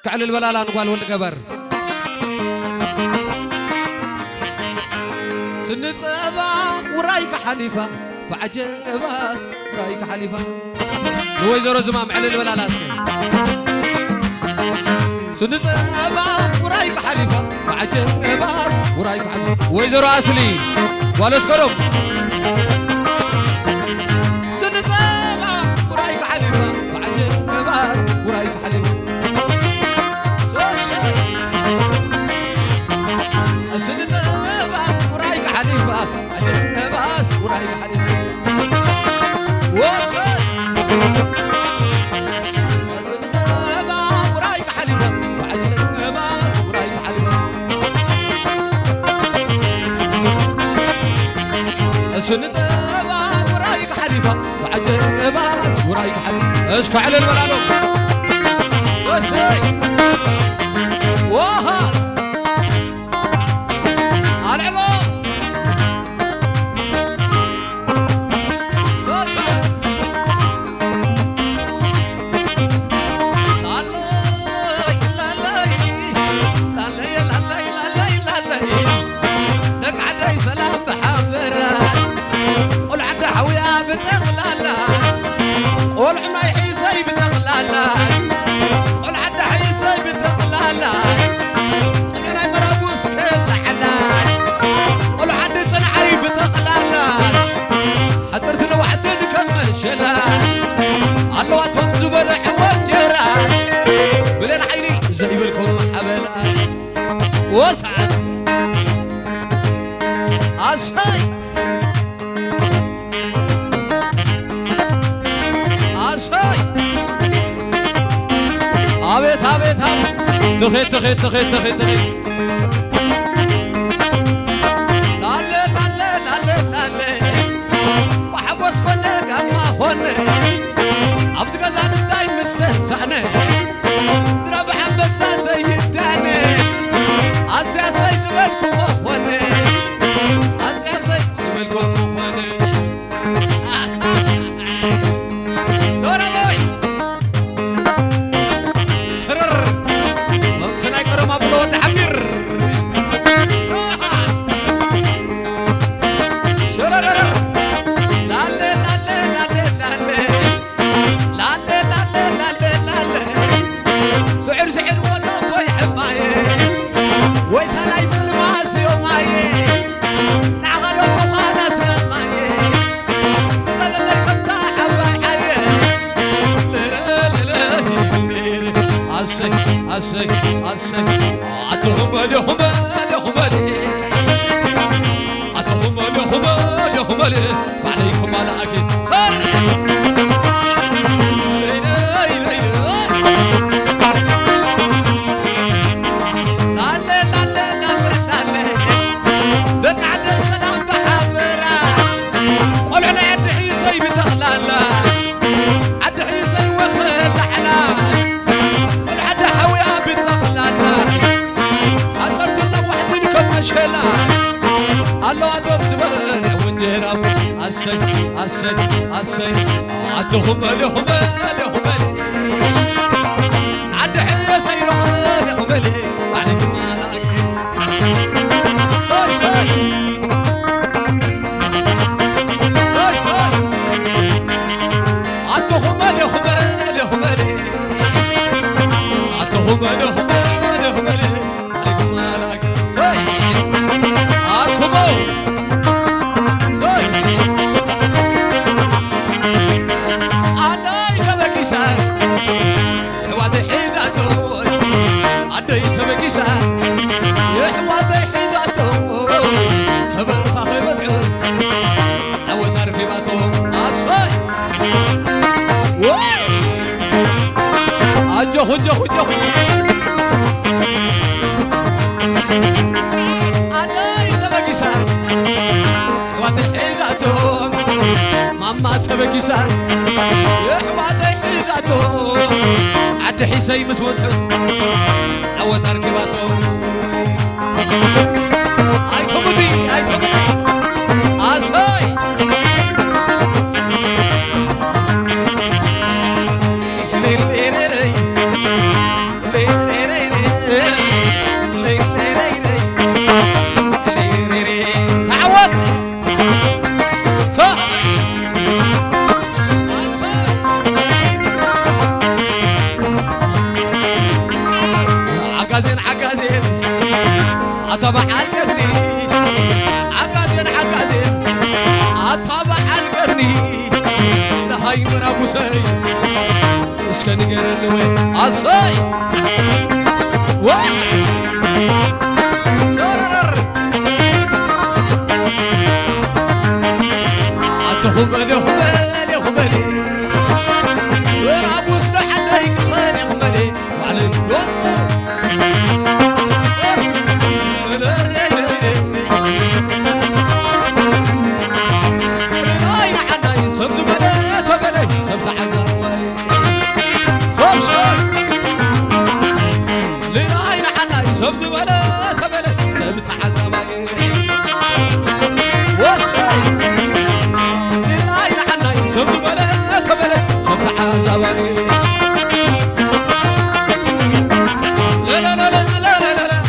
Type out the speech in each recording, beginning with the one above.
كعل البلالة نقول والقبر سنة أبا ورايك حليفة بعجل باس ورايك حليفة هو يزور زمام على البلالة سنة أبا ورايك حليفة بعجل باس ورايك حليفة هو يزور أصلي ولا سكرم سنة أبا ورايك حليفة بعجل باس ورايك حليفة سنة أبا ورايك حليفة عجل باس ورايك حليفة وصل سنة أبا ورايك حليفة وعجل باس ورايك حليفة سنة أبا ورايك حليفة وعجل باس ورايك حليفة اشكو على البلالو وصل وها اللواتهم زبلة وانجرة بلين عيني زي بالكم حبلا وسعد أصاي أصاي أبيت أبيت أبيت تخيت تخيت تخيت تخيت تخيت لا لا لا لا لا لا لا وحبس كنا كما هون عبد غزال داي مستهزأنا درب عبسان زي الداني أسياسي تبالكم أخواني أسياسي تبالكم أخواني تورا بوي سرر ممتنا يقرم أبلو تحمير شرر أسي أسي عدهم لهم لهم عدهم لهم لهم عليكم على أكيد صار أسي أسي أسي عدهم لهم لهم عد حيسي لهم عليكم على أكيد صاي صاي صاي صاي عدهم لهم لهم عدهم لهم لهم عليكم على أكيد صاي أركبوا حوادي حيزاتو عدي تبقيسا يا حوادي حيزاتو كبن صاحب عوز عود عرفي باتو أصاي واي أجه جه جه عدي تبقيسا حوادي حيزاتو ماما تبقيسا يا حوادي حيزاتو عد حيسي مسوت حس عود هركباتو اي كوميدي اساي ليل ليل ليل سي اسكن قرن وين عصاي وين شرر عدهم بلي هملي ورابوس لحد يخلي هملي وعليك سبت عزاوي صوب شوي للعين حناي سبت ولا تبلد سبت عزاوي وساي للعين حناي سبت ولا تبلد سبت عزاوي لا لا لا لا لا لا لا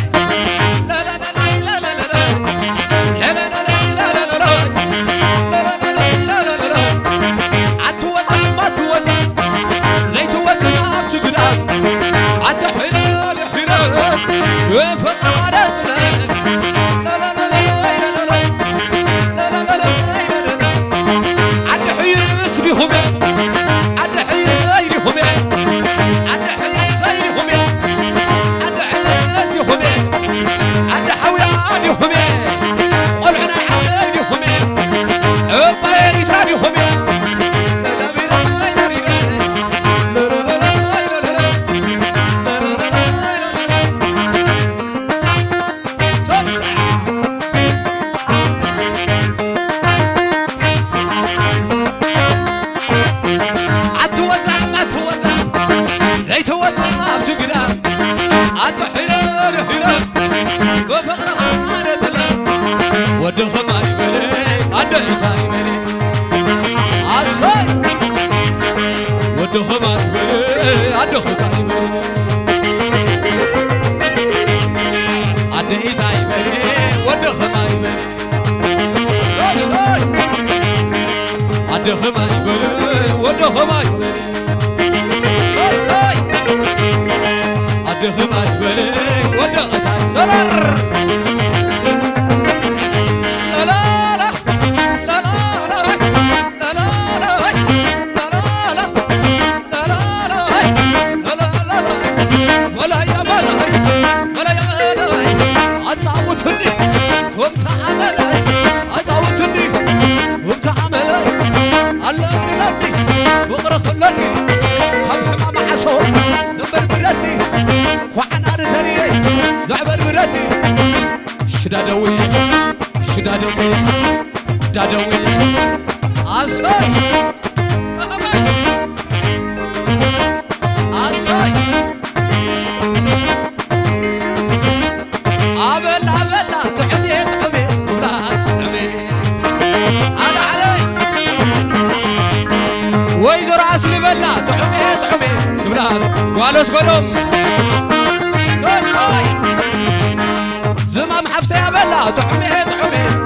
زمام حفتي يا بلا طعمي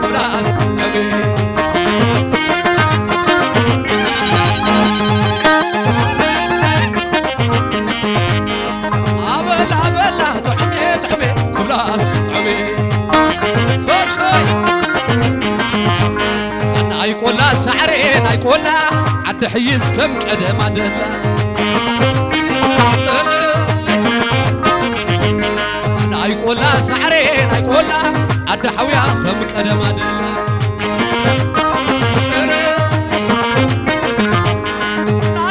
بلاس طعمي يقولنا سعرين يقولنا عد حيس كم قدم عدلا يقولنا سعرين يقولنا عد حويا كم قدم عدلا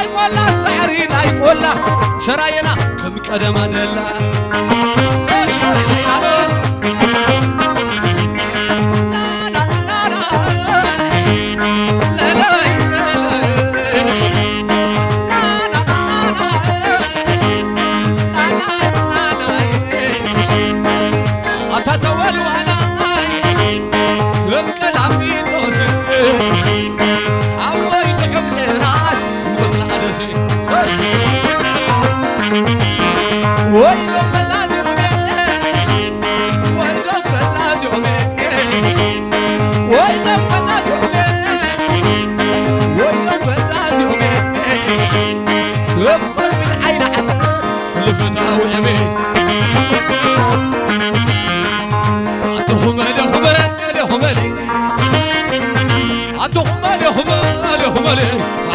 يقولنا سعرين يقولنا شراينا كم قدم عدلا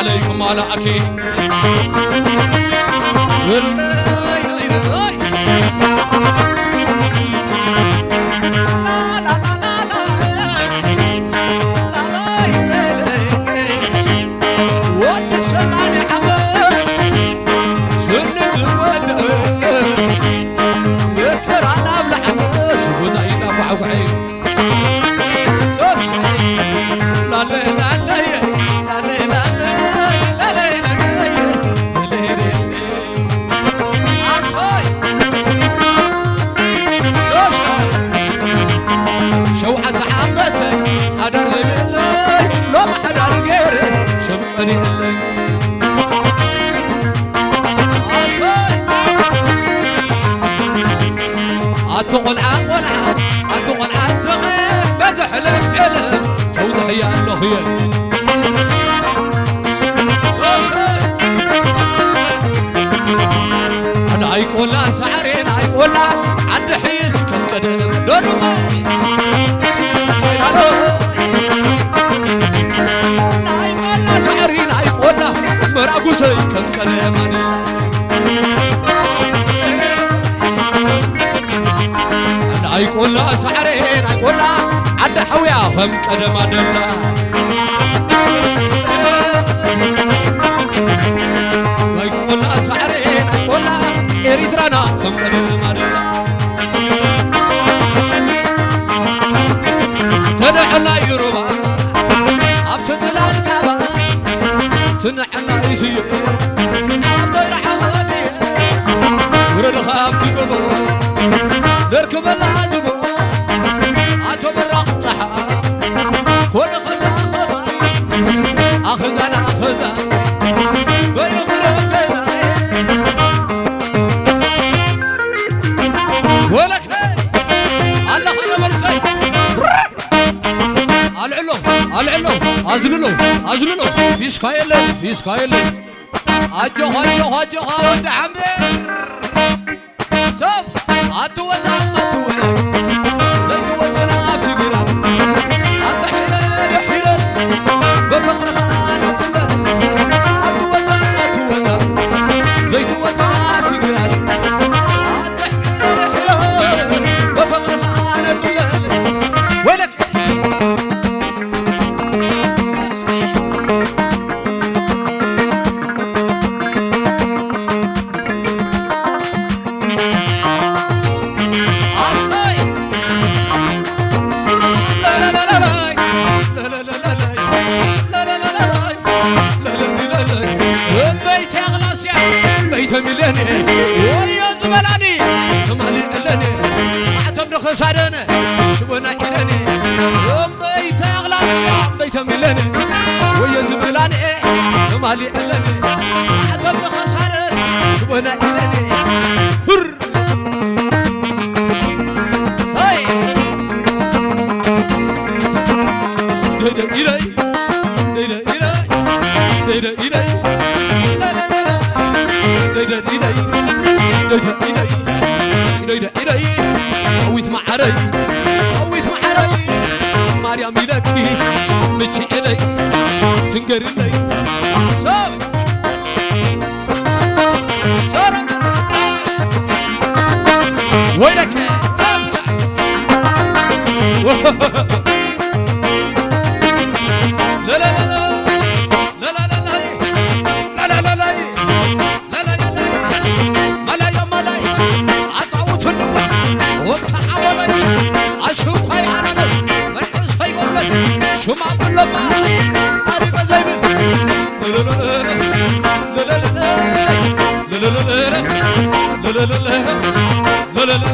عليكم على أكيد أتقول عقولها أتقول عالصغير بتحلف حلف توزح يا الله أنا يقول لا سعرين يقول لا عد حيس كم قدم دربي يقول لا سعرين يقول لا مراقوسي كم قدم يقول لا سعرين يقول لا عد حويا خم قدم دلا يقول لا سعرين يقول لا إريترانا خم قدم دلا تنعنا يروبا أبتتلا الكعبة تنعنا يسير أبدير عهدي وردها أبتقبو نركب العزبو عتو بالرقطحة كل خزا خبا أخزان أخزان بين غرب كزا ولك الله خير مرسي العلو أزللو أزللو فيش كايلن فيش كايلن أجو أجو أجو ود عمي سوف أتوزع أتوزع زيت وجنا أفتقر أتحيل حيل بفقر خانة الله أتوزع أتوزع زيت وجنا أفتقر أتحيل حيل بفقر خانة الله ولك ملياني ويا زملاني مالي إلاني معتم نخسارني شبنا إلاني أمي تغلى بيت ملياني ويا زملاني مالي إلاني معتم نخسارني شبنا إلاني هر صاي ديدا إلي ديدا إلي ديدا إلي لا لا لا ديدا إلي ديدا إلي ديدا إلي حويت معري حويت معري مريم إلكي متشي إلي تنقر إلي سوي سورة وينك سوي لا لا لا شو معقول لما أريد زيبل لا لا لا لا لا لا لا لا لا لا لا لا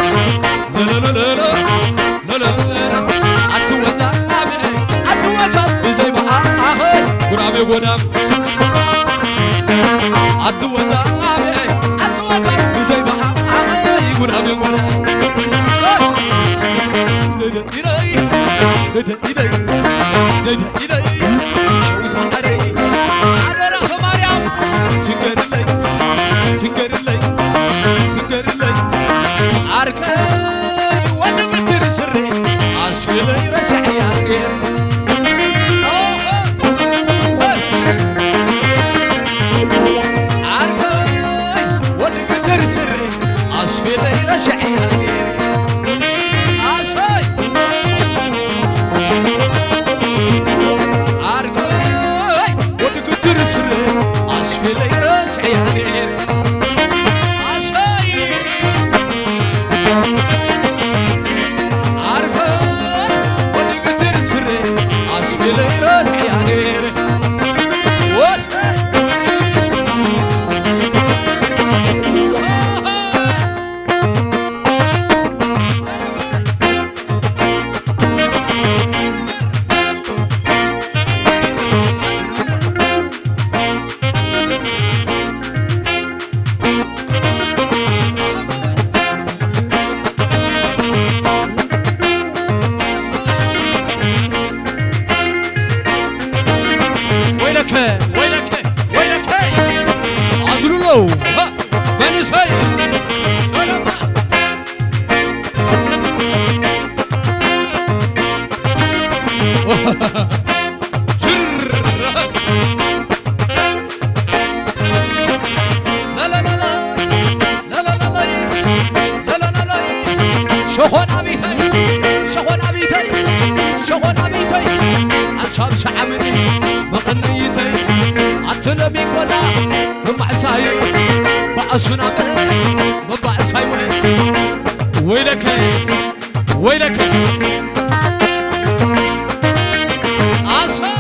لا لا لا لا لا أتوزع أتوزع بزيبل آخر قرابي قدام أتوزع أتوزع بزيبل آخر قرابي قدام ديدا إيدي ديدا إيدي شويت معري على رأس مريم تنقر لي تنقر لي تنقر لي عركي وانا قدر سري عصفي لي رسعي عقير راسعي عصاي عرقاي ودقدر سر عصفي لي راسعي عصاي عرقاي ودقدر سر عصفي لي راسعي ويلك عزلوا له من يسهل شخون عبيتي عصاب شعمني مقنيتي عتلمي قولا بمعساي بعصنا ببعساي ويلك عصا